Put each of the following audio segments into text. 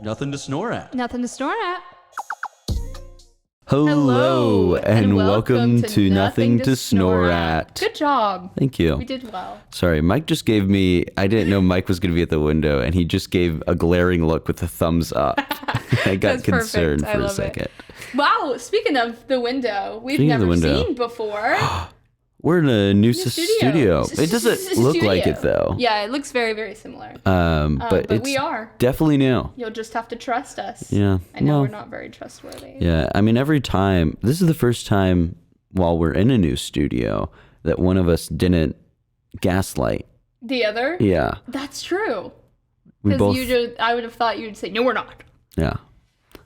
Nothing to snore at. Nothing to snore at. Hello, and welcome to Nothing to Snore At. Good job. Thank you. We did well. Sorry, Mike just gave me, I didn't know Mike was going to be at the window, and he just gave a glaring look with a thumbs up. I got concerned for a second. Wow, speaking of the window, we've never seen before. We're in a new studio. It doesn't look like it, though. Yeah, it looks very, very similar. But we are. Definitely new. You'll just have to trust us. Yeah. I know we're not very trustworthy. Yeah, I mean, every time, this is the first time while we're in a new studio that one of us didn't gaslight. The other? Yeah. That's true. Because I would have thought you'd say, no, we're not. Yeah.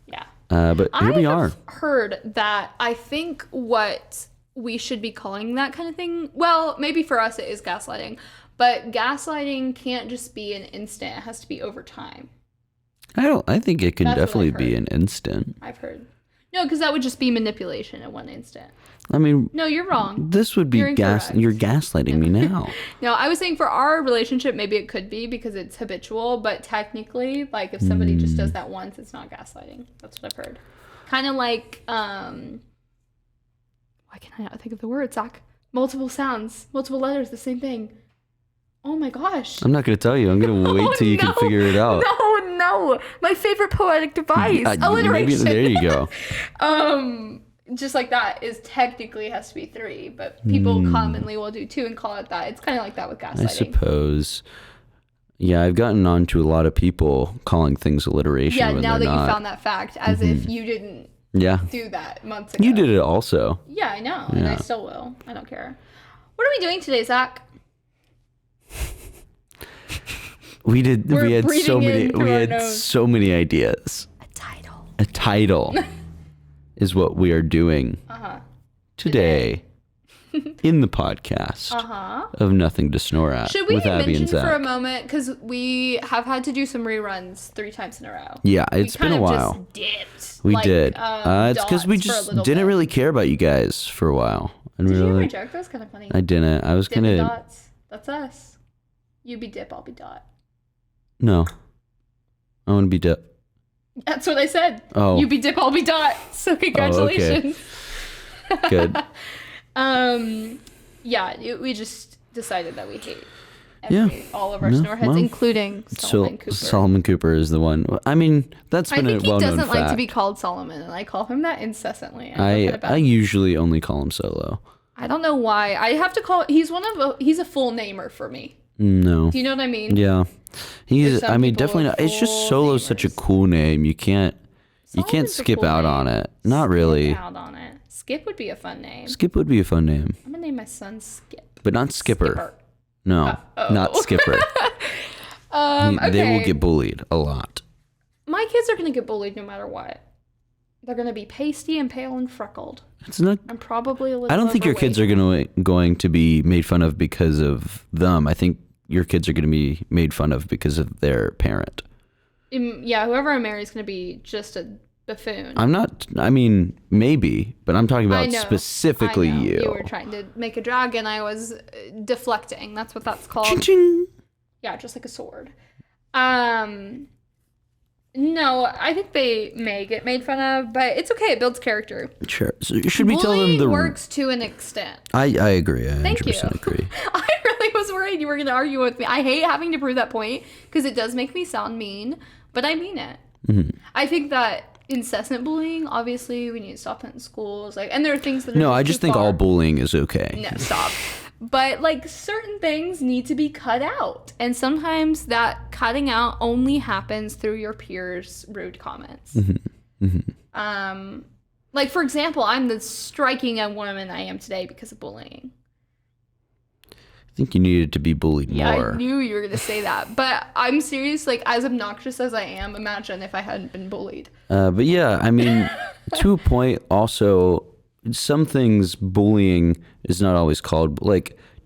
Yeah. But here we are. I've heard that I think what we should be calling that kind of thing, well, maybe for us it is gaslighting, but gaslighting can't just be an instant. It has to be over time. I think it can definitely be an instant. I've heard. No, because that would just be manipulation in one instant. I mean, no, you're wrong. This would be you're gaslighting me now. No, I was saying for our relationship, maybe it could be because it's habitual, but technically, like if somebody just does that once, it's not gaslighting. That's what I've heard. Kind of like, why can I not think of the word, Zach? Multiple sounds, multiple letters, the same thing. Oh my gosh. I'm not going to tell you. I'm going to wait till you can figure it out. No. My favorite poetic device. Alliteration. There you go. Just like that is technically has to be 3, but people commonly will do 2 and call it that. It's kind of like that with gaslighting. I suppose. Yeah, I've gotten on to a lot of people calling things alliteration. Yeah, when now that not. You found that fact, as if you didn't do that months ago. You did it also. Yeah, I know, and I still will. I don't care. What are we doing today, Zach? We had so many ideas. A title is what we are doing today in the podcast of Nothing to Snore At. Should we with Abbie and mention Zach. for a moment, because we have had to do some reruns 3 times in a row. Yeah, it's been a while. Just dipped. We did. It's because we just didn't really care about you guys for a while. Did you hear my joke? That was kind of funny. I didn't. I was kind of. Dots. That's us. You be dip, I'll be dot. No. I want to be dip. That's what I said. Oh. You be dip, I'll be dot. So congratulations. Oh, okay. Good. Yeah, we just decided that we hate all of our snoreheads, including Solomon Cooper. Solomon Cooper is the one. I mean, that's been a well-known fact. I think he doesn't like to be called Solomon, and I call him that incessantly. I usually only call him Solo. I don't know why. I have to call. He's a full namer for me. No. Do you know what I mean? Yeah. I mean, definitely not. It's just Solo's such a cool name. You can't skip out on it. Not really. Out on it. Skip would be a fun name. Skip would be a fun name. I'm gonna name my son Skip. But not Skipper. No, not Skipper. Okay. They will get bullied a lot. My kids are gonna get bullied no matter what. They're gonna be pasty and pale and freckled. It's not. I'm probably a little. I don't think your kids are going to be made fun of because of them. I think your kids are going to be made fun of because of their parent. Yeah, whoever I marry is going to be just a buffoon. I'm not. I mean, maybe, but I'm talking about specifically you. You were trying to make a dragon. I was deflecting. That's what that's called. Ching-ching. Yeah, just like a sword. No, I think they may get made fun of, but it's okay. It builds character. Sure. So should we tell them Bullying works to an extent. I agree. I 100% agree. I really was worried you were going to argue with me. I hate having to prove that point because it does make me sound mean, but I mean it. Mm-hmm. I think that incessant bullying, obviously, we need to stop it in schools. And there are things that are No, I just think all bullying is okay. No, stop. But certain things need to be cut out. And sometimes that cutting out only happens through your peers' rude comments. Mm-hmm. Mm-hmm. For example, I'm the striking young woman I am today because of bullying. I think you needed to be bullied more. Yeah, I knew you were going to say that. But I'm serious, as obnoxious as I am, imagine if I hadn't been bullied. But yeah, I mean, to a point also, some things bullying is not always called,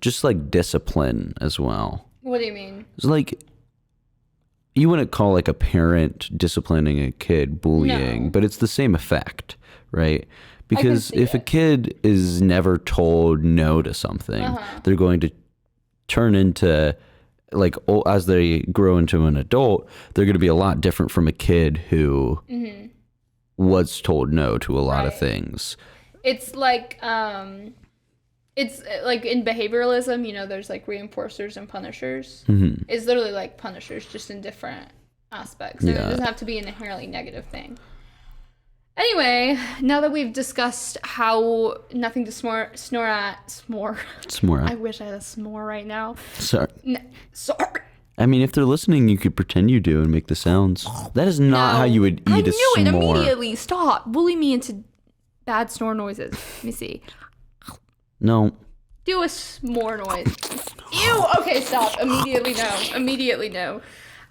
just discipline as well. What do you mean? It's you wouldn't call a parent disciplining a kid bullying, but it's the same effect, right? Because if a kid is never told no to something, they're going to turn into like as they grow into an adult, they're going to be a lot different from a kid who was told no to a lot of things. It's like in behavioralism, you know, there's like reinforcers and punishers. It's literally like punishers, just in different aspects. And it doesn't have to be an inherently negative thing. Anyway, now that we've discussed how nothing to snore at. I wish I had a s'more right now. Sorry. Sorry. I mean, if they're listening, you could pretend you do and make the sounds. That is not how you would eat a s'more. I knew it immediately. Stop. Bully me into bad snore noises. Let me see. No. Do a s'more noise. Ew. Okay, stop. Immediately no.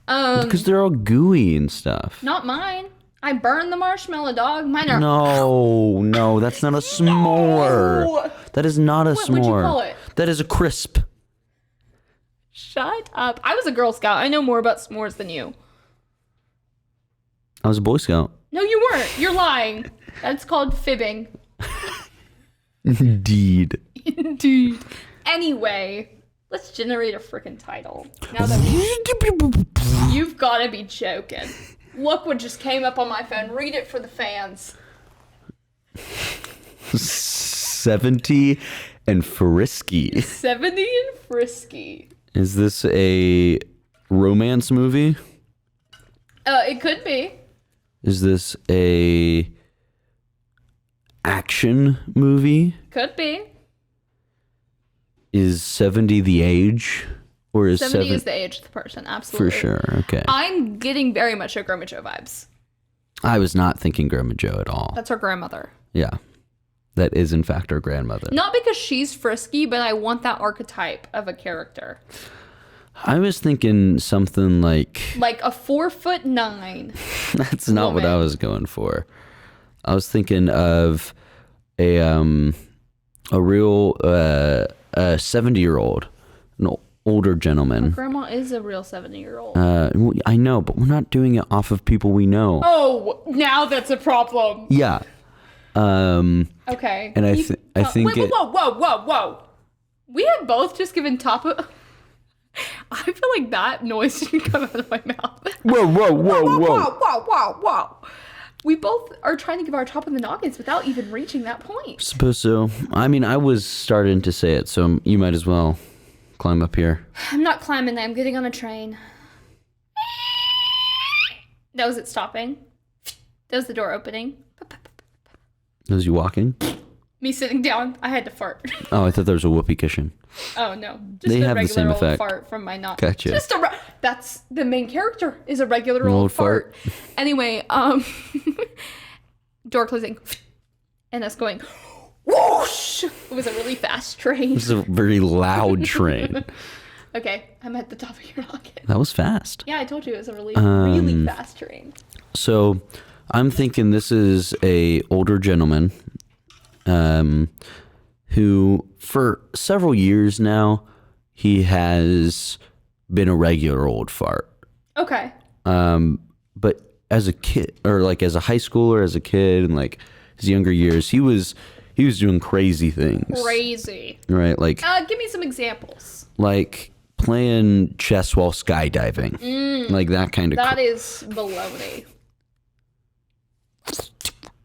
Because they're all gooey and stuff. Not mine. I burned the marshmallow, dog. Mine are... No, that's not a s'more. No. That is not a s'more. What'd you call it? That is a crisp. Shut up. I was a Girl Scout. I know more about s'mores than you. I was a Boy Scout. No, you weren't. You're lying. That's called fibbing. Indeed. Anyway, let's generate a freaking title. Now that you've got to be joking. Look what just came up on my phone. Read it for the fans. 70 and frisky. 70 and frisky. Is this a romance movie? It could be. Is this a action movie? Could be. Is 70 the age? Or is 70 is the age of the person, absolutely. For sure, okay. I'm getting very much Grandma Jo vibes. I was not thinking Grandma Jo at all. That's her grandmother. Yeah. That is, in fact, her grandmother. Not because she's frisky, but I want that archetype of a character. I was thinking something like... Like a 4'9". That's not what I was going for. I was thinking of a real 70-year-old, an older gentleman. My grandma is a real 70-year-old. I know, but we're not doing it off of people we know. Oh, now that's a problem. Yeah. Okay. And I think wait, whoa. We have both just given top of... I feel like that noise didn't come out of my mouth. Whoa. We both are trying to give our top of the noggins without even reaching that point. Suppose so. I mean, I was starting to say it, so you might as well climb up here. I'm not climbing. I'm getting on a train. That was it stopping. That was the door opening. Was you walking? Me sitting down. I had to fart. Oh, I thought there was a whoopee cushion. Oh, no. Just they a have regular the same old effect. Fart from my not. Gotcha. That's the main character is a regular old fart. Anyway, door closing. And us going, whoosh! It was a really fast train. It was a very loud train. Okay, I'm at the top of your noggin. That was fast. Yeah, I told you it was a really fast train. So I'm thinking this is a older gentleman who for several years now, he has been a regular old fart. Okay. But as a kid, or like as a high schooler, as a kid, and like his younger years, he was doing crazy things. Crazy. Right, like give me some examples. Like playing chess while skydiving. Like that kind of That is baloney.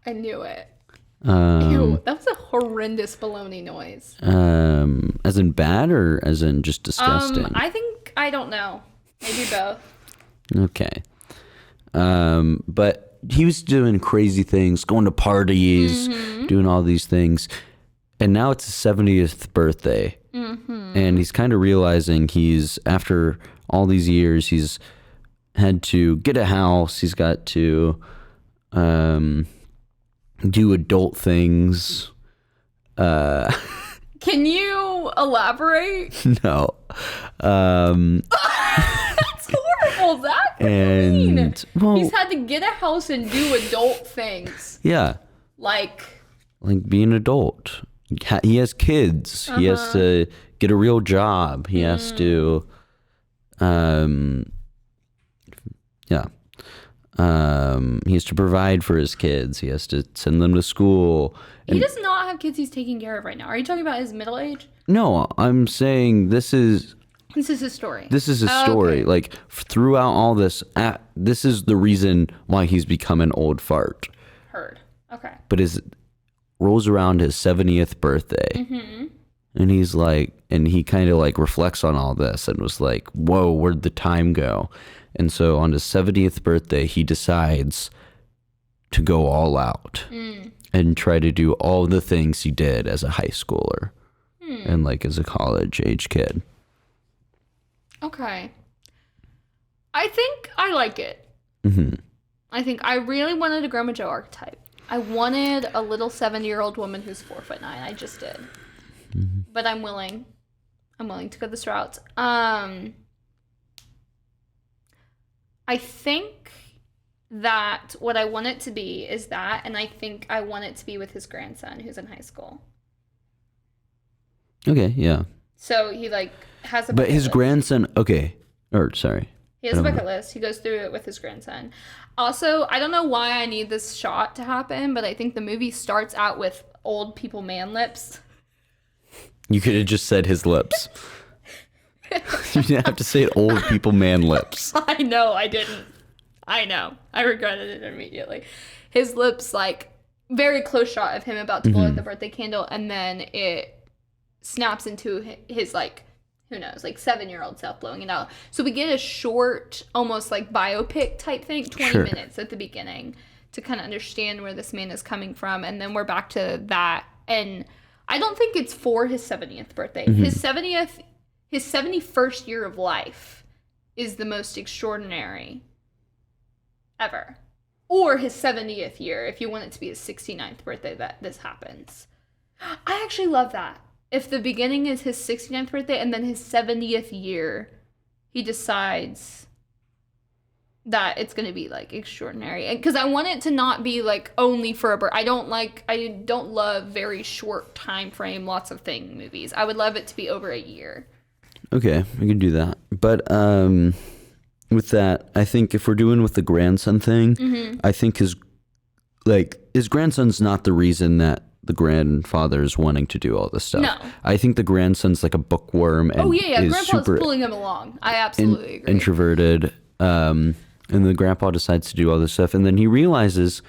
I knew it. Ew, that was a horrendous baloney noise. As in bad or as in just disgusting? I don't know. Maybe both. Okay. But he was doing crazy things, going to parties, doing all these things. And now it's his 70th birthday. And he's kind of realizing after all these years, he's had to get a house. He's got to do adult things. Can you elaborate? No. That's horrible, Zach. What do you mean? Well, he's had to get a house and do adult things. Yeah. Like be an adult. He has kids. He has to get a real job. He has to, he has to provide for his kids. He has to send them to school. He does not have kids he's taking care of right now. Are you talking about his middle age? No, I'm saying this is This is his story. This is his story. Okay. Like throughout all this, this is the reason why he's become an old fart. Heard. Okay. But rolls around his 70th birthday. Mm-hmm. And he's like, and he kind of like reflects on all this and was like, whoa, where'd the time go? And so on his 70th birthday, he decides to go all out and try to do all the things he did as a high schooler and like as a college age kid. Okay. I think I like it. Mm-hmm. I think I really wanted a Grandma Joe archetype. I wanted a little 70-year-old woman who's 4'9". I just did. Mm-hmm. But I'm willing to go this route. I think that what I want it to be is that, and I think I want it to be with his grandson who's in high school. Okay, yeah. So he like has a But his list. grandson, okay. Or sorry. He has a bucket list. He goes through it with his grandson. Also, I don't know why I need this shot to happen, but I think the movie starts out with old people man lips. You could have just said his lips. You didn't have to say it, old people man lips. I know, I didn't. I know. I regretted it immediately. His lips, like, very close shot of him about to blow out the birthday candle, and then it snaps into his, like, who knows, like 7-year-old self blowing it out. So we get a short, almost like biopic type thing, 20 minutes at the beginning to kind of understand where this man is coming from. And then we're back to that. And I don't think it's for his 70th birthday. His 71st year of life is the most extraordinary ever. Or his 70th year, if you want it to be his 69th birthday that this happens. I actually love that. If the beginning is his 69th birthday and then his 70th year, he decides that it's going to be like extraordinary. Because I want it to not be like only for a birthday. I don't love very short time frame, lots of thing movies. I would love it to be over a year. Okay, we can do that. But with that, I think if we're doing with the grandson thing, I think his grandson's not the reason that the grandfather is wanting to do all this stuff. No. I think the grandson's like a bookworm and is Grandpa's super pulling him along. I absolutely agree. Introverted. And the grandpa decides to do all this stuff, and then he realizes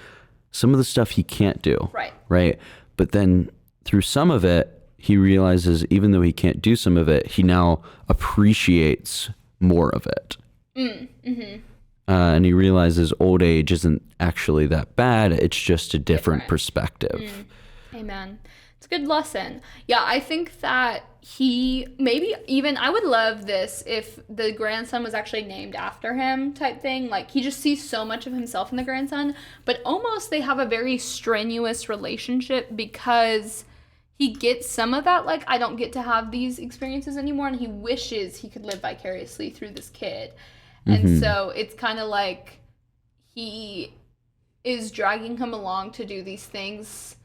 some of the stuff he can't do. Right. But then through some of it, he realizes even though he can't do some of it, he now appreciates more of it. And he realizes old age isn't actually that bad. It's just a different perspective. Amen. It's a good lesson. Yeah, I think that I would love this if the grandson was actually named after him type thing. Like, he just sees so much of himself in the grandson, but almost they have a very strenuous relationship because he gets some of that, like, I don't get to have these experiences anymore, and he wishes he could live vicariously through this kid. And so it's kind of like he is dragging him along to do these things.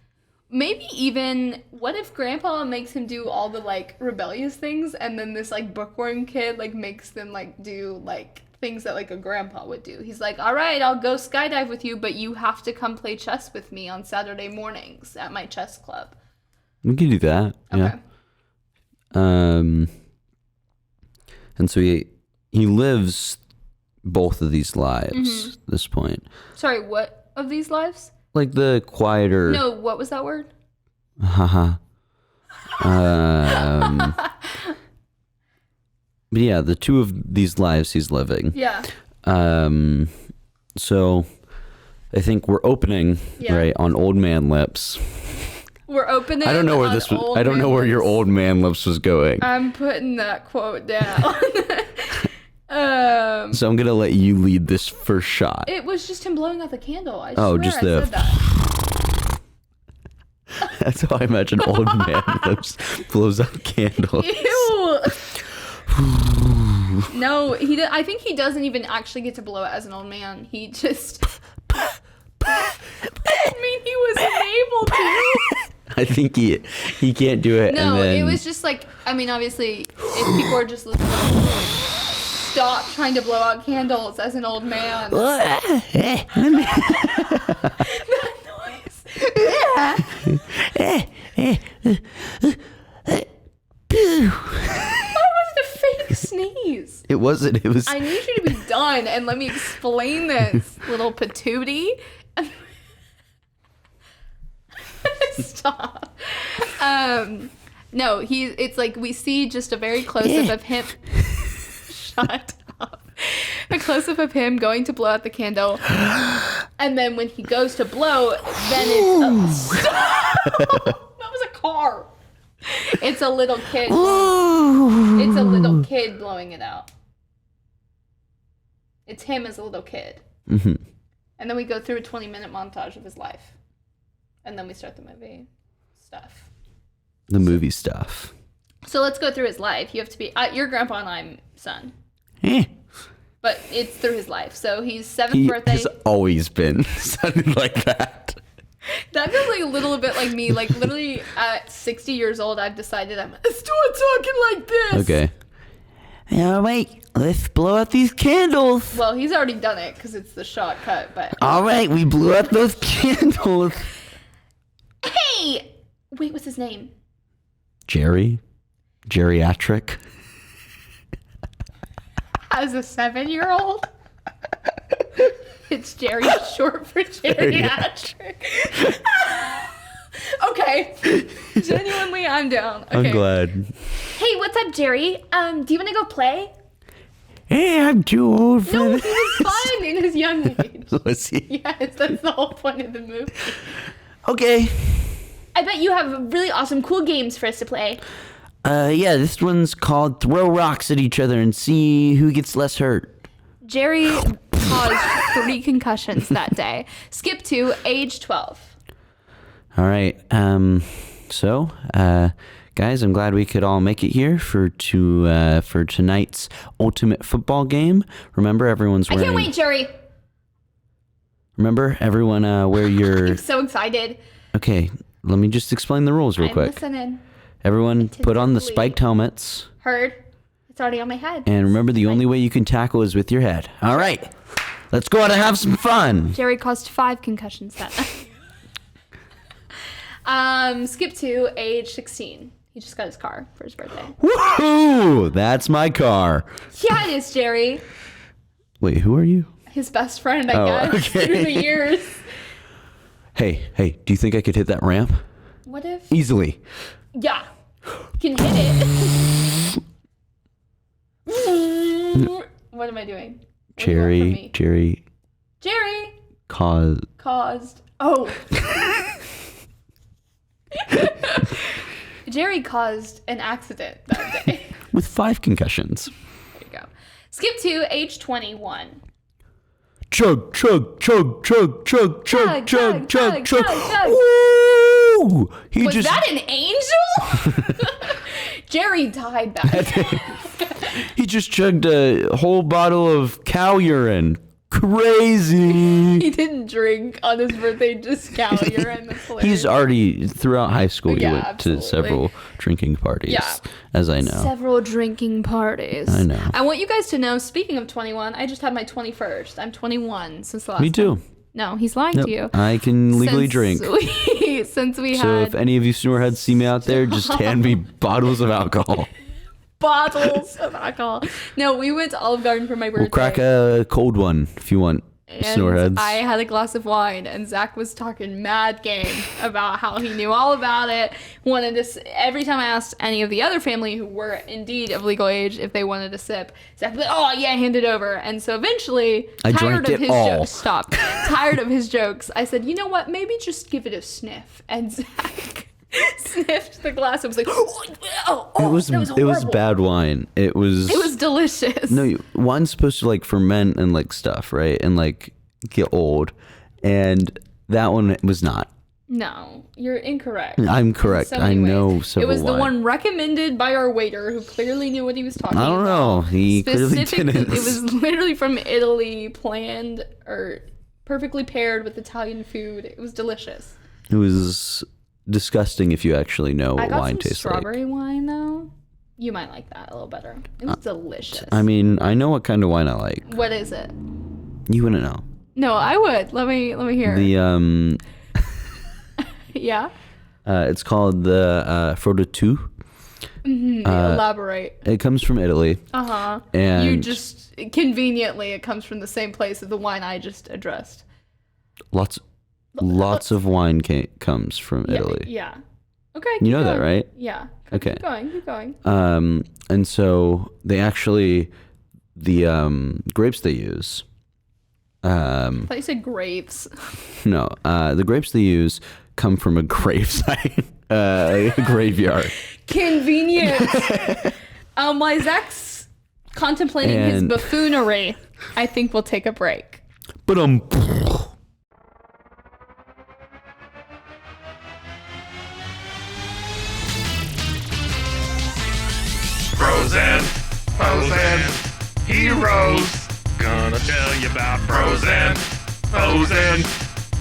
Maybe even, what if Grandpa makes him do all the, like, rebellious things, and then this, like, bookworm kid, like, makes them, like, do, like, things that, like, a grandpa would do. He's like, all right, I'll go skydive with you, but you have to come play chess with me on Saturday mornings at my chess club. We can do that. Okay. Yeah. And so he lives both of these lives at this point. Sorry, what of these lives? Like the quieter. No, what was that word? But yeah, the two of these lives he's living. Yeah. So I think we're opening right on old man lips. We're opening. I don't know where this was. I don't know where your old man lips was going. I'm putting that quote down. So I'm gonna let you lead this first shot. It was just him blowing out the candle. I just swear I said that. That's how I imagine old man lips blows out candles. Ew. No, I think he doesn't even actually get to blow it as an old man. He just. I mean, he was able to. I think he can't do it. No, and then... it was just like, I mean, obviously, if people are just listening, stop trying to blow out candles as an old man. That noise. That was the fake sneeze. was it? It was. I need you to be done and let me explain this, little patootie. Stop. No, it's like we see just a very close-up of him. Shut up. A close-up of him going to blow out the candle. And then when he goes to blow, then it's that was a car. It's a little kid. It's a little kid blowing it out. It's him as a little kid. Mm-hmm. And then we go through a 20-minute montage of his life. And then we start the movie stuff. The movie stuff. So let's go through his life. You have to be... your grandpa and I'm son. But it's through his life. So he's 7th birthday. He's always been something like that. That feels like a little bit like me. Like, literally, at 60 years old, I've decided I'm going to start talking like this. Okay. All right, let's blow out these candles. Well, he's already done it because it's the shortcut, but... All right, we blew out those candles. Hey! Wait, what's his name? Jerry? Geriatric? As a 7-year-old? It's Jerry, short for geriatric. Okay. Genuinely, I'm down. Okay. I'm glad. Hey, what's up, Jerry? Do you want to go play? Hey, I'm too old for No, this. he was fun in his young age. Was he? Yes, that's the whole point of the movie. Okay. I bet you have really awesome, cool games for us to play. Yeah, this one's called Throw Rocks at Each Other and See Who Gets Less Hurt. Jerry caused 3 concussions that day. Skip to age 12. All right. So, guys, I'm glad we could all make it here for tonight's ultimate football game. Remember, everyone's wearing... I can't wait, Jerry. Remember, everyone wear your... I'm so excited. Okay, let me just explain the rules real quick. I'm listening. Everyone put on the spiked helmets. Heard. It's already on my head. And remember, the only way you can tackle is with your head. All right. Let's go out and have some fun. Jerry caused 5 concussions that night. Skip to age 16. He just got his car for his birthday. Woohoo! That's my car. Yeah, it is, Jerry. Wait, who are you? His best friend, I guess, okay. through the years. Hey, do you think I could hit that ramp? What if? Easily. Yeah. You can hit it. What am I doing? What do you want from me? Jerry. Caused. Oh. Jerry caused an accident that day. With 5 concussions. There you go. Skip to age 21. Chug, chug, chug, chug, chug, chug, chug, chug, chug. Woo! He Was just... that an angel? Jerry died that day. He just chugged a whole bottle of cow urine. Crazy. He didn't drink on his birthday, just cow urine. That's hilarious. He's already, throughout high school, he Yeah, went absolutely. to several drinking parties, as I know. Several drinking parties. I know. I want you guys to know, speaking of 21, I just had my 21st. I'm 21 since the last Me too. time. No, he's lying to you. I can legally drink. Since we So had if any of you snoreheads see me out there, just hand me bottles of alcohol. bottles of alcohol. No, we went to Olive Garden for my birthday. We'll crack a cold one if you want. And Snoreheads. I had a glass of wine, and Zach was talking mad game about how he knew all about it. Wanted to. Every time I asked any of the other family who were indeed of legal age if they wanted a sip, Zach was like, "Oh yeah, hand it over." And so eventually, I tired drank of it his all. jokes, tired of his jokes, I said, "You know what? Maybe just give it a sniff." And Zach sniffed the glass and was like, It was horrible. bad wine. It was delicious. No, wine's supposed to like ferment and like stuff, right? And like get old. And that one was not. No, you're incorrect. I'm correct. In so many I know ways. several It was the wine. one recommended by our waiter who clearly knew what he was talking about. I don't know. He clearly Specifically, didn't. it was literally from Italy, planned or perfectly paired with Italian food. It was delicious. It was disgusting if you actually know I what got wine some tastes strawberry like. wine though. You might like that a little better. It was delicious. I mean, I know what kind of wine I like. What is it? You wouldn't know. No, I would. Let me hear. The Yeah. it's called the Frodo 2. Elaborate. It comes from Italy. And You just conveniently, it comes from the same place as the wine I just addressed. Lots of wine comes from Italy. Yeah. Okay. You know that, right? Yeah. Okay. Keep going. And so they actually, the grapes they use. I thought you said grapes. No, the grapes they use come from a gravesite, a graveyard. Convenient. While Zach's contemplating his buffoonery, I think we'll take a break. But Frozen heroes. Gonna tell you about frozen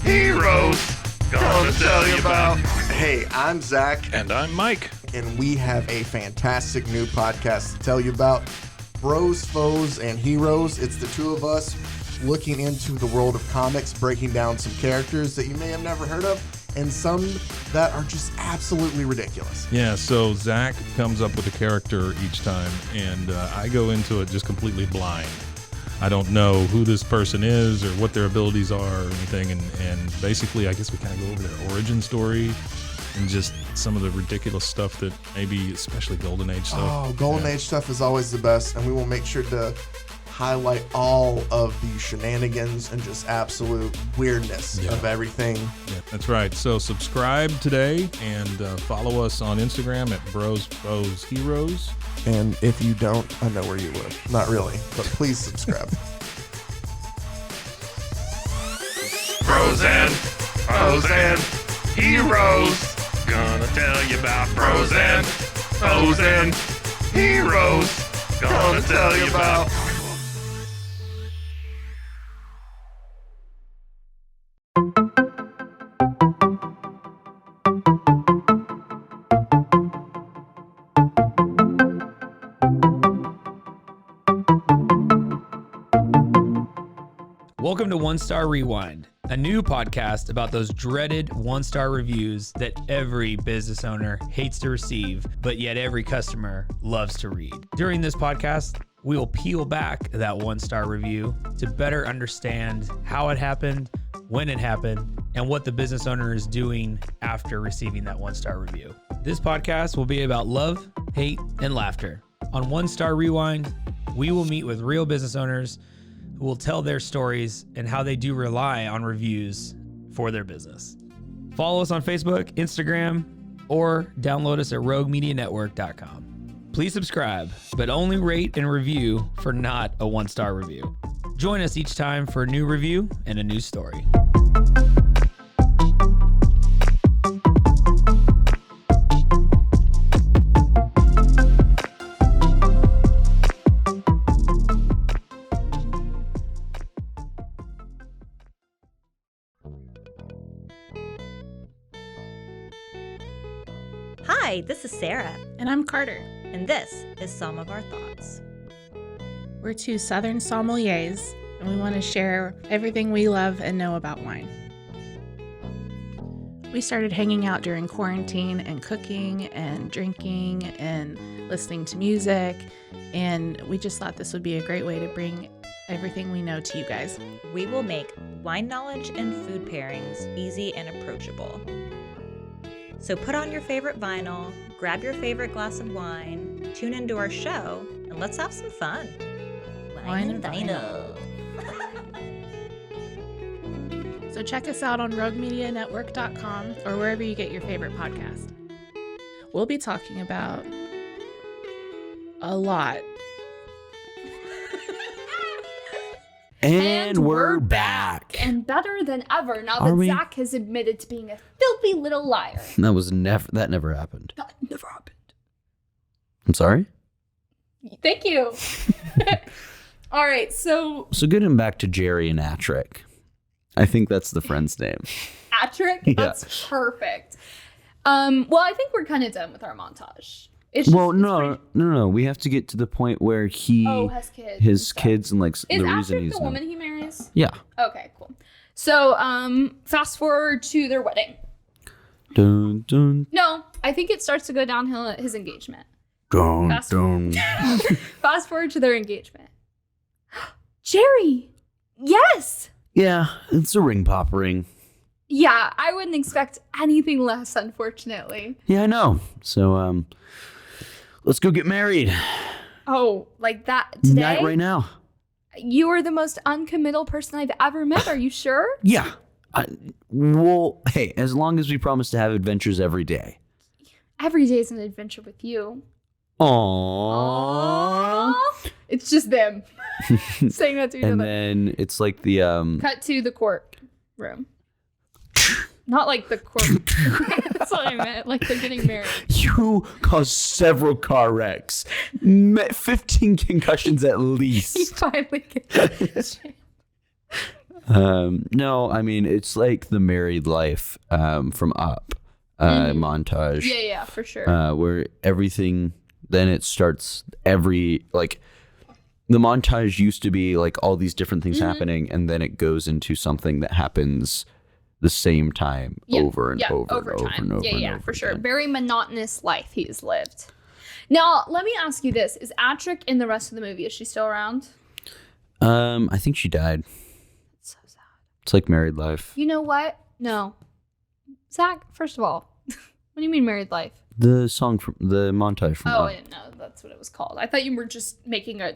heroes. Gonna tell you about. Hey, I'm Zach. And I'm Mike. And we have a fantastic new podcast to tell you about. Bros, Foes, and Heroes. It's the two of us looking into the world of comics, breaking down some characters that you may have never heard of, and some that are just absolutely ridiculous. Yeah, so Zach comes up with a character each time, and I go into it just completely blind. I don't know who this person is or what their abilities are or anything, and basically I guess we kind of go over their origin story and just some of the ridiculous stuff that maybe, especially Golden Age stuff. Oh, Golden Age stuff is always the best, and we will make sure to highlight all of the shenanigans and just absolute weirdness of everything. Yeah, that's right. So subscribe today and follow us on Instagram at Bros Foes Heroes. And if you don't, I know where you live. Not really, but please subscribe. Frozen heroes. Gonna tell you about frozen heroes. Gonna tell you about. Welcome to One Star Rewind, a new podcast about those dreaded one-star reviews that every business owner hates to receive, but yet every customer loves to read. During this podcast, we will peel back that one-star review to better understand how it happened, when it happened, and what the business owner is doing after receiving that one-star review. This podcast will be about love, hate, and laughter. On One Star Rewind, we will meet with real business owners who will tell their stories and how they do rely on reviews for their business. Follow us on Facebook, Instagram, or download us at roguemedianetwork.com. Please subscribe, but only rate and review for not a one-star review. Join us each time for a new review and a new story. Hi, this is Sarah, And I'm Carter. and this is Some of Our Thoughts. We're two Southern sommeliers, and we want to share everything we love and know about wine. We started hanging out during quarantine and cooking and drinking and listening to music, and we just thought this would be a great way to bring everything we know to you guys. We will make wine knowledge and food pairings easy and approachable. So put on your favorite vinyl, grab your favorite glass of wine, tune into our show, and let's have some fun. Wine and vinyl. So check us out on roguemedianetwork.com or wherever you get your favorite podcast. We'll be talking about a lot. And we're back. And better than ever now Are that we? Zach has admitted to being a filthy little liar. That never happened. That never happened. I'm sorry? Thank you. All right, so getting back to Jerry and Atrick. I think that's the friend's name. Atrick, Yeah. that's perfect. Well, I think we're kind of done with our montage. It's Well, just, no. We have to get to the point where he, has kids. his and stuff. kids, and like Is the reason Atrick he's the not. woman he marries? Yeah. Okay, cool. So, fast forward to their wedding. Dun, dun, No, I think it starts to go downhill at his engagement. dun, Fast- dun. Fast forward to their engagement. Jerry! Yes! Yeah, it's a ring pop ring. Yeah, I wouldn't expect anything less, unfortunately. Yeah, I know. So, let's go get married. Oh, like that today? Night right now. You are the most uncommittal person I've ever met. Are you sure? Yeah. Well, hey, as long as we promise to have adventures every day. Every day is an adventure with you. Aww. Aww. It's just them saying that to each And other. then it's like the Cut to the court room. Not like the court. That's what I meant. Like they're getting married. you caused several car wrecks, 15 concussions at He least. finally gets No, I mean it's like the married life from Up montage. Yeah, for sure. Where everything then it starts the montage used to be like all these different things happening, and then it goes into something that happens the same time over and over and over time. and over. Yeah, and over for sure. again. Very monotonous life he's lived. Now, let me ask you this. Is Atrick in the rest of the movie? Is she still around? I think she died. It's so sad. It's like married life. You know what? No. Zach, first of all, what do you mean married life? The song from the montage from Oh, Up. I didn't know that's what it was called. I thought you were just making a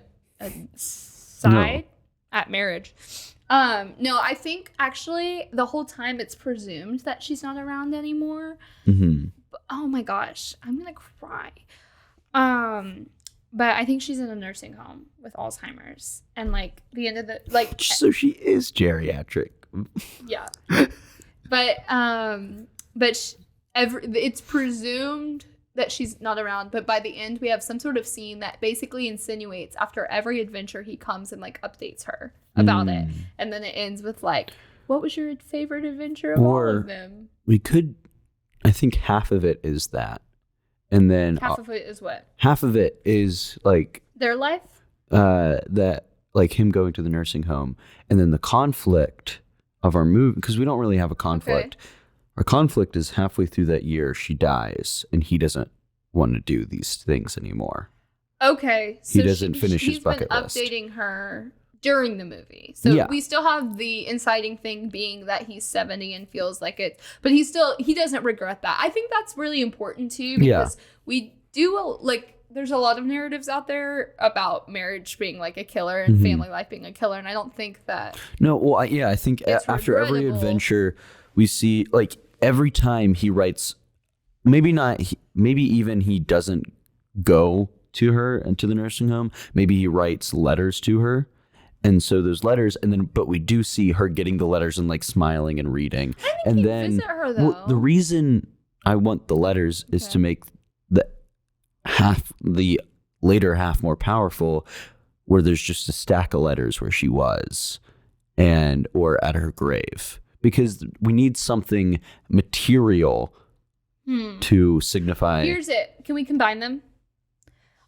side at marriage. No, I think actually the whole time it's presumed that she's not around anymore. Mm-hmm. But, oh my gosh, I'm gonna cry. But I think she's in a nursing home with Alzheimer's, and like the end of the So she is geriatric. yeah. But it's presumed that she's not around, but by the end we have some sort of scene that basically insinuates after every adventure he comes and like updates her about it, and then it ends with like, what was your favorite adventure of all of them? We could, I think half of it is that, and then Half of it is what? half of it is like Their life? that like him going to the nursing home, and then the conflict of our movie, because we don't really have a conflict. Okay. Our conflict is halfway through that year she dies and he doesn't want to do these things anymore. Okay. He doesn't finish his he's bucket been list. updating her during the movie. So Yeah. we still have the inciting thing being that he's 70 and feels like it, but he doesn't regret that. I think that's really important too, because we do there's a lot of narratives out there about marriage being like a killer and family life being a killer. And I don't think that. No, well, I think It's after every regrettable. adventure we see, like every time he writes, maybe even he doesn't go to her and to the nursing home. Maybe he writes letters to her. And so those letters, and then, but we do see her getting the letters and like smiling and reading. And he'd then visit her, well, though. the reason I want the letters is to make the later half more powerful, where there's just a stack of letters where she was or at her grave, because we need something material to signify. Here's it. Can we combine them?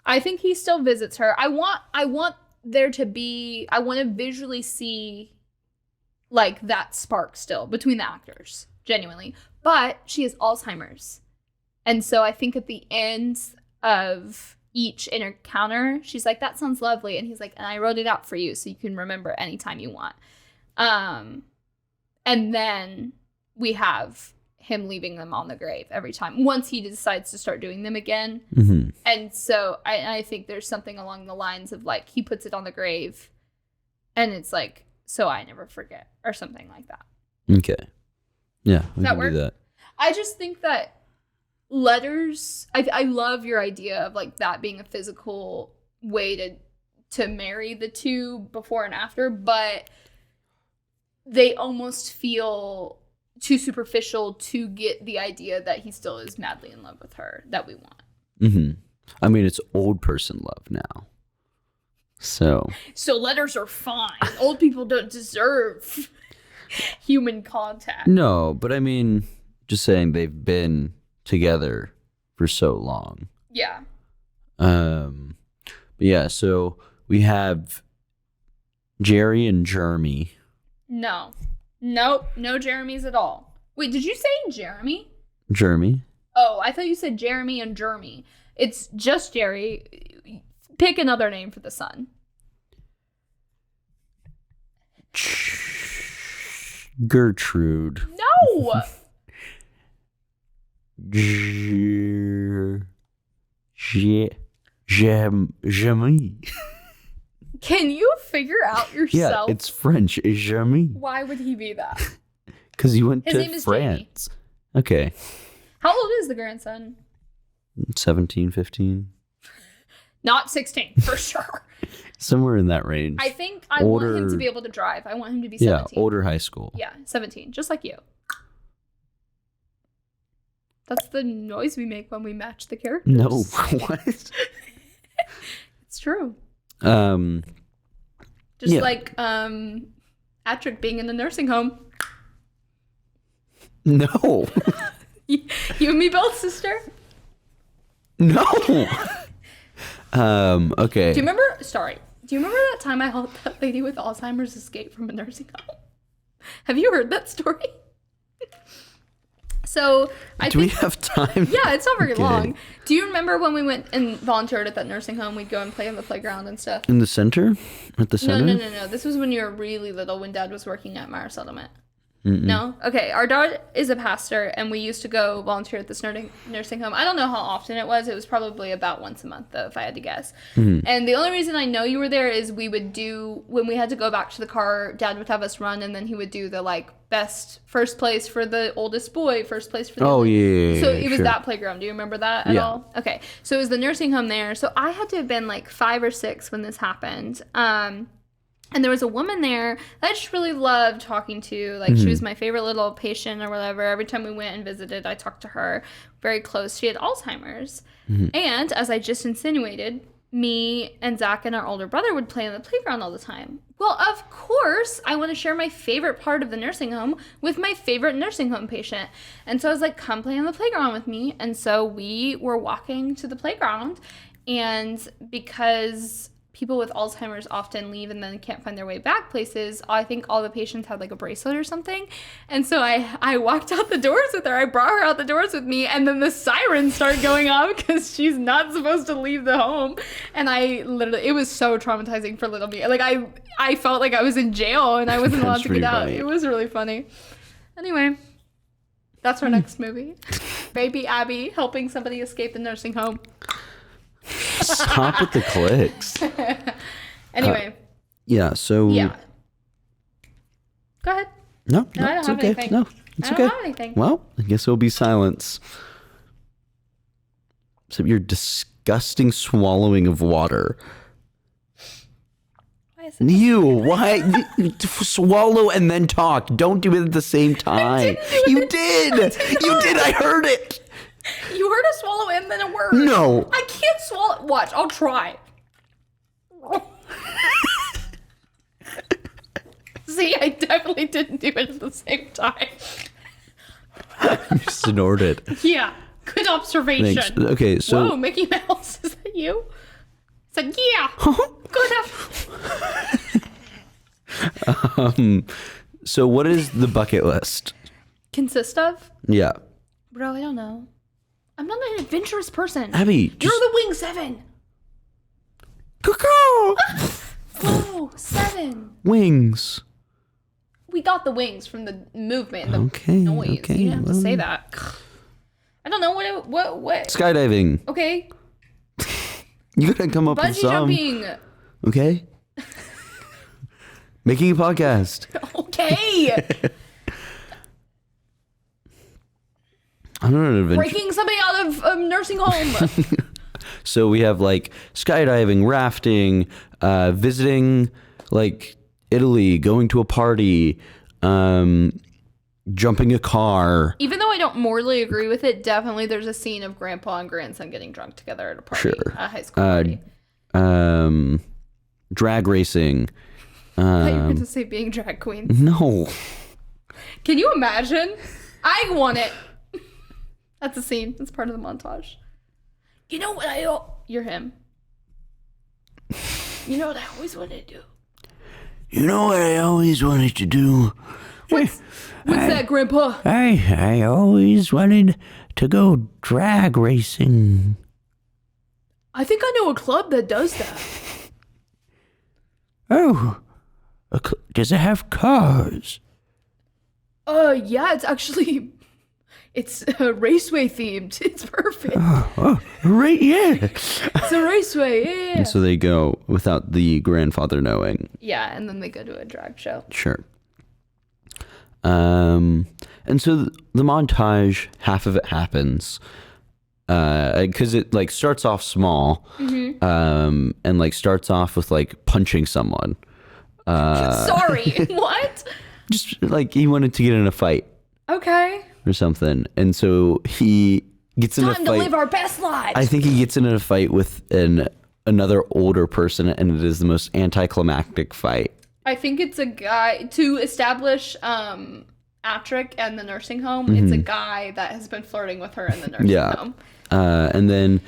I think he still visits her. I want there to be, I want to visually see like that spark still between the actors, genuinely. But she has Alzheimer's. And so I think at the end of each encounter, she's like, that sounds lovely. And he's like, and I wrote it out for you so you can remember anytime you want. And then we have him leaving them on the grave every time once he decides to start doing them again. Mm-hmm. And so I think there's something along the lines of like, he puts it on the grave and it's like, so I never forget, or something like that. Okay. Yeah. We That can work? do that. I just think that letters, I love your idea of like that being a physical way to marry the two before and after, but they almost feel too superficial to get the idea that he still is madly in love with her that we want. Mm-hmm. I mean, it's old person love now. So Letters are fine. Old people don't deserve human contact. no, but I mean, just saying they've been together for so long. Yeah. But yeah, so we have Jerry and Jeremy. No. Nope. No Jeremy's at all. Wait, did you say Jeremy? Jeremy. Oh, I thought you said Jeremy and Jeremy. It's just Jerry. Pick another name for the son. Gertrude. No! Jeremy. Can you figure out yourself? Yeah, it's French. Jeremy. Why would he be that? Because he went His to name is France. Okay. How old is the grandson? 17, 15. Not 16, for sure. Somewhere in that range. I think I want him to be able to drive. I want him to be 17. Yeah, older high school. Yeah, 17, just like you. That's the noise we make when we match the characters. No, what? It's true. Yeah. Like Patrick being in the nursing home. No. You and me both, sister. No. Okay. Do you remember that time I helped that lady with Alzheimer's escape from a nursing home? Have you heard that story? So Do we have time? Yeah, it's not very Okay. long. Do you remember when we went and volunteered at that nursing home? We'd go and play on the playground and stuff. In the center? At the center? No. This was when you were really little, when Dad was working at Meyer Settlement. No? Okay, our dad is a pastor, and we used to go volunteer at this nursing home. I don't know how often it was. It was probably about once a month, though, if I had to guess. And the only reason I know you were there is we would do, when we had to go back to the car, Dad would have us run, and then he would do the, like, first place for the oldest boy, first place for the Oh, yeah. So it was sure. that playground. Do you remember that at Yeah. all? Okay. So it was the nursing home there. So I had to have been like 5 or 6 when this happened. And there was a woman there that I just really loved talking to. Like, she was my favorite little patient or whatever. Every time we went and visited, I talked to her. Very close. She had Alzheimer's. And as I just insinuated, me and Zach and our older brother would play on the playground all the time. Well, of course, I want to share my favorite part of the nursing home with my favorite nursing home patient. And so I was like, come play on the playground with me. And so we were walking to the playground. And because people with Alzheimer's often leave and then can't find their way back places, I think all the patients had like a bracelet or something. And so I walked out the doors with her. I brought her out the doors with me, and then the sirens started going off because she's not supposed to leave the home. And I literally, it was so traumatizing for little me. Like I felt like I was in jail and I wasn't allowed to get out. funny. It was really funny. Anyway, that's our next movie. Baby Abbie helping somebody escape the nursing home. Stop with the clicks. Anyway. Yeah, so. Yeah. Go ahead. No, I don't it's have okay. anything. No, it's I okay. don't have anything. Well, I guess it'll be silence. Except your disgusting swallowing of water. Why is it? You, why? Swallow and then talk. Don't do it at the same time. You did. You did. I heard it. You heard a swallow and then a word. No. I can't swallow. Watch, I'll try. See, I definitely didn't do it at the same time. You snorted. Yeah, good observation. Thanks. Okay, so. Whoa, Mickey Mouse, is that you? I said, yeah. Good. So what is the bucket list? Consist of? Yeah. Bro, I don't know. I'm not an adventurous person. Abbie, You're just. the wing 7. Cuckoo! Oh, 7. Wings. We got the wings from the movement and the Okay, noise. okay, You didn't have to say well. that. I don't know what. Skydiving. Okay, You gotta come up with bungee some. jumping. Okay. Making a podcast. Okay, I'm not an adventure. breaking somebody out of a nursing home. So we have like skydiving, rafting, visiting like Italy, going to a party, jumping a car. Even though I don't morally agree with it, definitely there's a scene of grandpa and grandson getting drunk together at a party, Sure. a high school party. Drag racing. I thought you were going to say being drag queens. No. Can you imagine? I want it. That's a scene. That's part of the montage. You know what You're him. You know what I always wanted to do? You know what I always wanted to do? What's that, Grandpa? I always wanted to go drag racing. I think I know a club that does that. Oh, does it have cars? Yeah, it's raceway themed. It's perfect. Right, yeah. It's a raceway, yeah. And so they go without the grandfather knowing. Yeah, and then they go to a drag show. Sure. And so the montage, half of it happens, because it like starts off small, and like starts off with like punching someone. Sorry, what? Just like he wanted to get in a fight Okay. or something, and so he gets in a Time fight. to live our best lives. I think he gets in a fight with another older person, and it is the most anticlimactic fight. I think it's a guy to establish Atrick and the nursing home. It's a guy that has been flirting with her in the nursing home. And then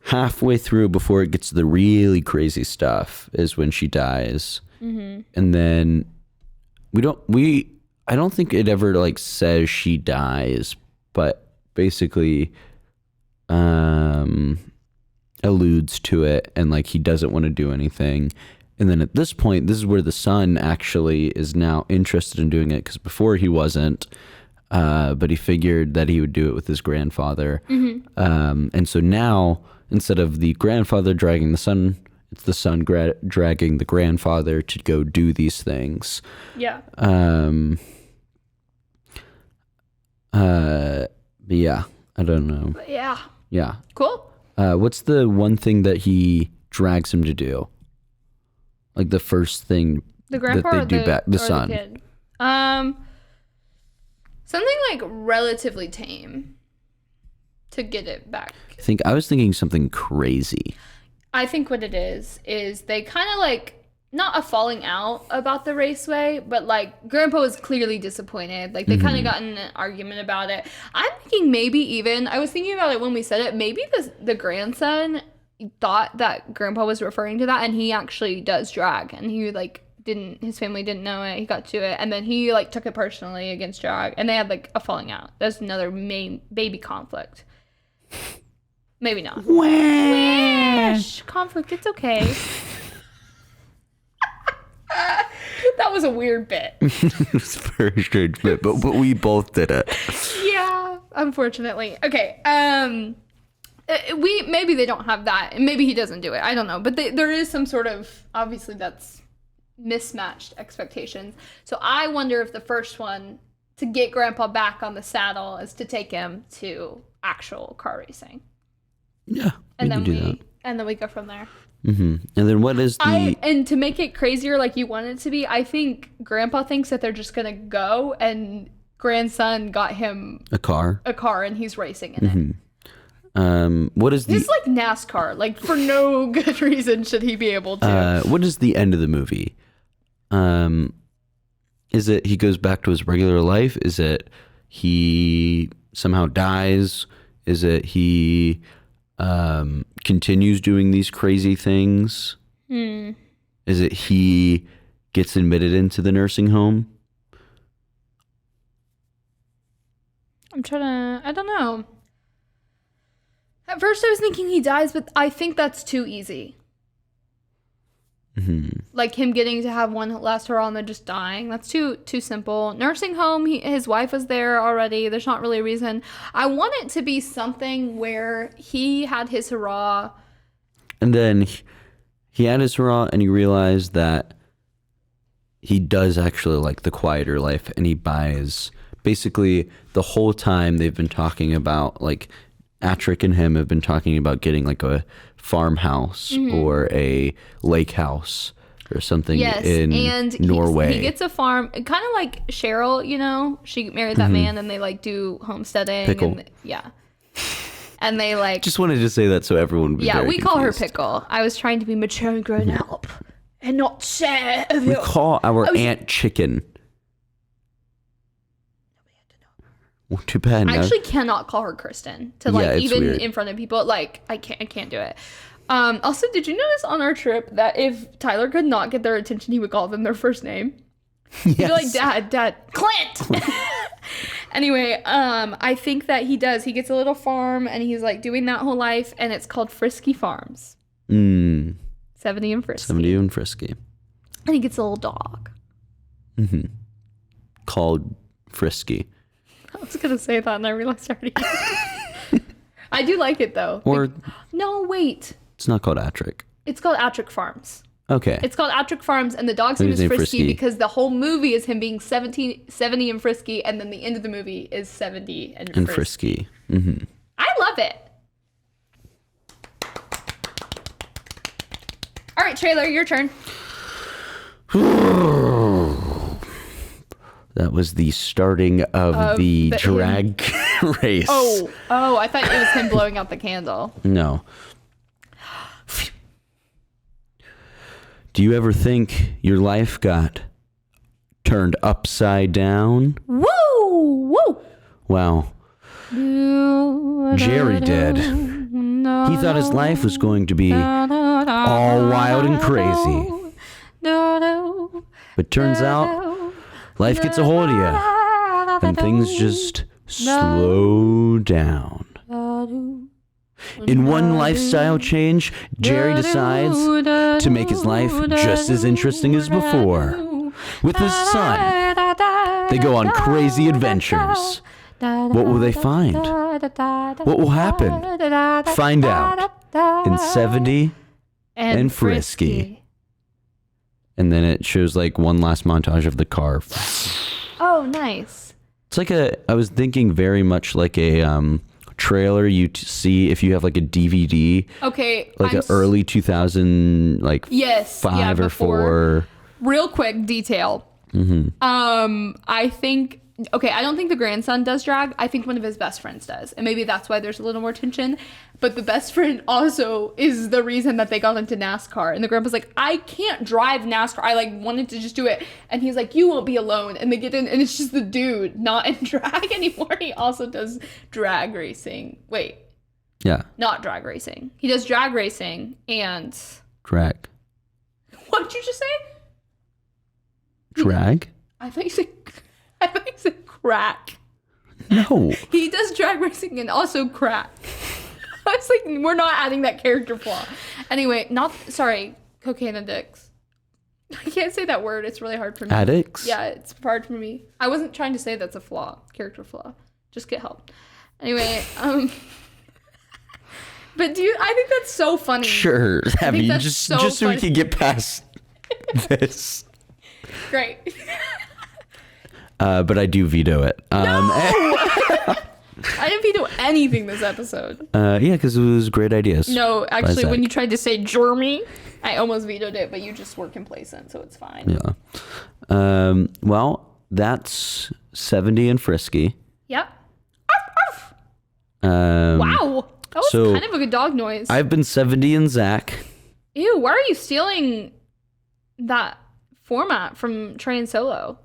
halfway through, before it gets to the really crazy stuff, is when she dies. And then I don't think it ever like says she dies, but basically alludes to it, and like he doesn't want to do anything. And then at this point, this is where the son actually is now interested in doing it, because before he wasn't, but he figured that he would do it with his grandfather. And so now, instead of the grandfather dragging the son, it's the son dragging the grandfather to go do these things. Yeah. But yeah, I don't know. But yeah. Yeah. Cool. What's the one thing that he drags him to do? Like the first thing The grandpa that they or do back, the or son. The kid? Something like relatively tame to get it back. I was thinking something crazy. I think what it is they kind of like, not a falling out about the raceway, but like Grandpa was clearly disappointed. Like they kind of got in an argument about it. I'm thinking maybe even, I was thinking about it when we said it, maybe the grandson thought that Grandpa was referring to that, and he actually does drag, and he like his family didn't know it. He got to it, and then he like took it personally against drag, and they had like a falling out. That's another main baby conflict. Maybe not. Wish conflict. It's okay. That was a weird bit. It's a very strange bit, but we both did it. Yeah, unfortunately. Okay. Maybe they don't have that, and maybe he doesn't do it. I don't know, but there is some sort of, obviously that's mismatched expectations. So I wonder if the first one to get Grandpa back on the saddle is to take him to actual car racing. Yeah, And then can do that. and then we go from there. And then what is the? And to make it crazier, like you want it to be, I think Grandpa thinks that they're just gonna go, and grandson got him A car. and he's racing in it. What is the? It's like NASCAR. Like for no good reason should he be able to. What is the end of the movie? Is it he goes back to his regular life? Is it he somehow dies? Is it he continues doing these crazy things? Is it he gets admitted into the nursing home? I don't know. At first I was thinking he dies, but I think that's too easy. Like him getting to have one last hurrah and then just dying. That's too simple. Nursing home, his wife was there already. There's not really a reason. I want it to be something where he had his hurrah. And then he had his hurrah, and he realized that he does actually like the quieter life, and he buys. Basically, the whole time they've been talking about, like, Atrick and him have been talking about getting like a farmhouse or a lake house or something in Norway. He gets a farm, kind of like Cheryl, you know, she married that man, and they like do homesteading. Pickle. And and they like. Just wanted to say that so everyone would be very we call her confused. Pickle. I was trying to be mature and grown up, and not share. We call our aunt Chicken. Well, too bad. I actually cannot call her Kristen to like even weird. in front of people. Like I can't do it. Also, did you notice on our trip that if Tyler could not get their attention, he would call them their first name? He'd be like, Dad, Clint. Anyway, I think that he does. He gets a little farm, and he's like doing that whole life, and it's called Frisky Farms. 70 and Frisky. 70 and Frisky. And he gets a little dog. Called Frisky. I was gonna say that, and I realized I already. I do like it though. Or no, wait. it's not called Attrick. It's called Attrick Farms. Okay. It's called Attrick Farms, and the dog's name is Frisky because the whole movie is him being 70 and Frisky, and then the end of the movie is 70 and Frisky. I love it. All right, Trailer, your turn. That was the starting of the drag race. Oh, I thought it was him blowing out the candle. No. Do you ever think your life got turned upside down? Woo! Woo! Wow. Jerry did. He thought his life was going to be all wild and crazy. But turns out, life gets a hold of you, and things just slow down. In one lifestyle change, Jerry decides to make his life just as interesting as before. With his son, they go on crazy adventures. What will they find? What will happen? Find out in 70 and Frisky. And then it shows like one last montage of the car. Oh, nice. It's like I was thinking very much like a trailer you see if you have like a DVD. Okay. Like an early 2000, like yes, 5 or 4. Real quick detail. I think, I don't think the grandson does drag. I think one of his best friends does. And maybe that's why there's a little more tension. But the best friend also is the reason that they got into NASCAR. And the grandpa's like, I can't drive NASCAR. I like wanted to just do it. And he's like, you won't be alone. And they get in, and it's just the dude not in drag anymore. He also does drag racing. Wait. Yeah. Not drag racing. He does drag racing and... Drag. What did you just say? Drag? I thought you said crack. No. He does drag racing and also crack. I was like, we're not adding that character flaw. Anyway, cocaine addicts. I can't say that word. It's really hard for me. Addicts? Yeah, it's hard for me. I wasn't trying to say that's a flaw, character flaw. Just get help. Anyway, but I think that's so funny. Sure, Abbie, just so funny. we can get past this. Great. But I do veto it. I didn't veto anything this episode. Yeah, because it was great ideas. No, actually, when you tried to say Jeremy, I almost vetoed it, but you just were complacent, so it's fine. Yeah. Well, that's 70 and Frisky. Yep. Wow. That was kind of a good dog noise. I've been 70 and Zach. Ew, why are you stealing that format from Trey and Solo?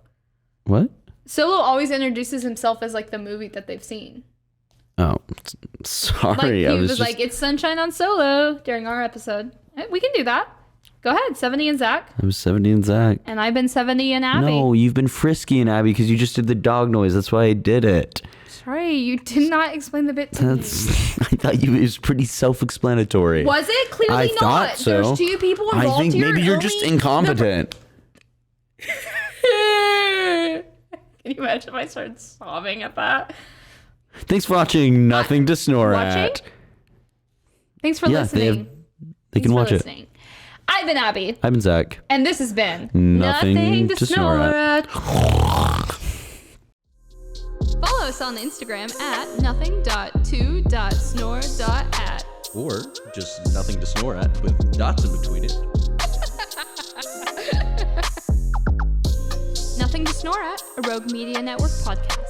What? Solo always introduces himself as like the movie that they've seen. Oh, sorry. Like he was like, it's Sunshine on Solo during our episode. We can do that. Go ahead, 70 and Zach. I was 70 and Zach. And I've been 70 and Abbie. No, you've been Frisky and Abbie because you just did the dog noise. That's why I did it. Sorry, you did not explain the bit to me. I thought it was pretty self-explanatory. Was it? Clearly I not. thought so. There's 2 people involved. I think maybe you're just incompetent. Can you imagine if I started sobbing at that? Thanks for watching Nothing to Snore At. Thanks for listening. They can watch it. I've been Abbie. I've been Zach. And this has been Nothing to Snore At. Follow us on Instagram at nothing.to.snore.at. Or just Nothing to Snore At with dots in between it. Nothing to Snore At, a Rogue Media Network podcast.